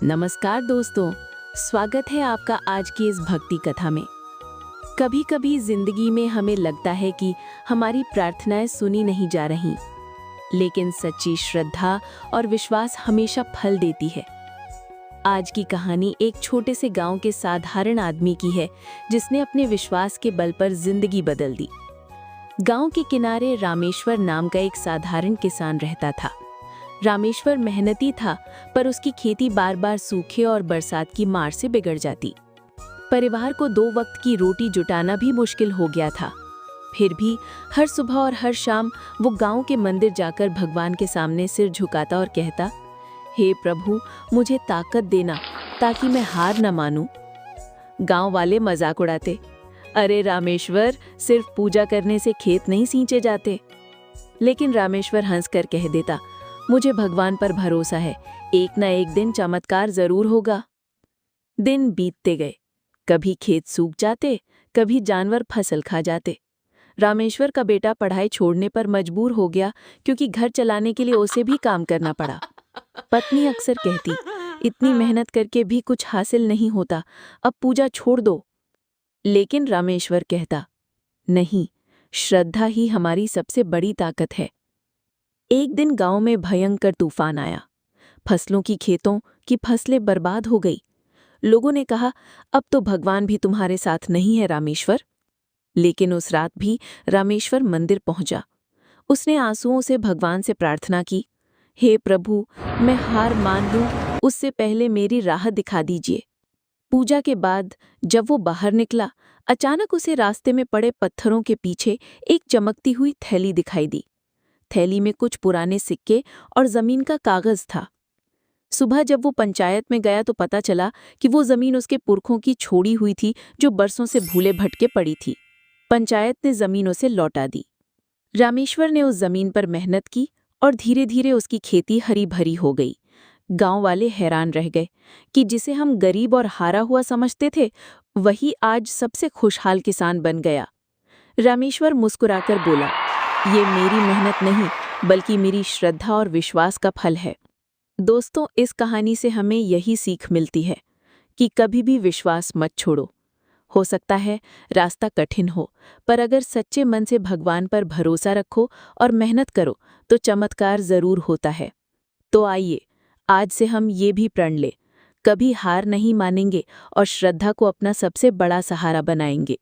नमस्कार दोस्तों, स्वागत है आपका आज की इस भक्ति कथा में। कभी कभी जिंदगी में हमें लगता है कि हमारी प्रार्थनाएं सुनी नहीं जा रही, लेकिन सच्ची श्रद्धा और विश्वास हमेशा फल देती है। आज की कहानी एक छोटे से गांव के साधारण आदमी की है, जिसने अपने विश्वास के बल पर जिंदगी बदल दी। गांव के किनारे रामेश्वर नाम का एक साधारण किसान रहता था। रामेश्वर मेहनती था, पर उसकी खेती बार बार सूखे और बरसात की मार से बिगड़ जाती। परिवार को 2 वक्त की रोटी जुटाना भी मुश्किल हो गया था। फिर भी हर सुबह और हर शाम वो गांव के मंदिर जाकर भगवान के सामने सिर झुकाता और कहता, हे प्रभु, मुझे ताकत देना ताकि मैं हार न मानूं। गांव वाले मजाक उड़ाते, अरे रामेश्वर, सिर्फ पूजा करने से खेत नहीं सींचे जाते। लेकिन रामेश्वर हंसकर कह देता, मुझे भगवान पर भरोसा है, एक न एक दिन चमत्कार जरूर होगा। दिन बीतते गए, कभी खेत सूख जाते, कभी जानवर फसल खा जाते। रामेश्वर का बेटा पढ़ाई छोड़ने पर मजबूर हो गया, क्योंकि घर चलाने के लिए उसे भी काम करना पड़ा। पत्नी अक्सर कहती, इतनी मेहनत करके भी कुछ हासिल नहीं होता, अब पूजा छोड़ दो। लेकिन रामेश्वर कहता, नहीं, श्रद्धा ही हमारी सबसे बड़ी ताकत है। एक दिन गांव में भयंकर तूफान आया। फसलों की खेतों की फसलें बर्बाद हो गई। लोगों ने कहा, अब तो भगवान भी तुम्हारे साथ नहीं है रामेश्वर। लेकिन उस रात भी रामेश्वर मंदिर पहुंचा। उसने आंसुओं से भगवान से प्रार्थना की, हे प्रभु, मैं हार मान लूं, उससे पहले मेरी राह दिखा दीजिए। पूजा के बाद जब वो बाहर निकला, अचानक उसे रास्ते में पड़े पत्थरों के पीछे एक चमकती हुई थैली दिखाई दी। थैली में कुछ पुराने सिक्के और जमीन का कागज था। सुबह जब वो पंचायत में गया तो पता चला कि वो जमीन उसके पुरखों की छोड़ी हुई थी, जो बरसों से भूले भटके पड़ी थी। पंचायत ने जमीन उसे लौटा दी। रामेश्वर ने उस जमीन पर मेहनत की और धीरे धीरे उसकी खेती हरी भरी हो गई। गांव वाले हैरान रह गए कि जिसे हम गरीब और हारा हुआ समझते थे, वही आज सबसे खुशहाल किसान बन गया। रामेश्वर मुस्कुराकर बोला, ये मेरी मेहनत नहीं, बल्कि मेरी श्रद्धा और विश्वास का फल है। दोस्तों, इस कहानी से हमें यही सीख मिलती है कि कभी भी विश्वास मत छोड़ो। हो सकता है रास्ता कठिन हो, पर अगर सच्चे मन से भगवान पर भरोसा रखो और मेहनत करो तो चमत्कार जरूर होता है। तो आइए, आज से हम ये भी प्रण लें, कभी हार नहीं मानेंगे और श्रद्धा को अपना सबसे बड़ा सहारा बनाएंगे।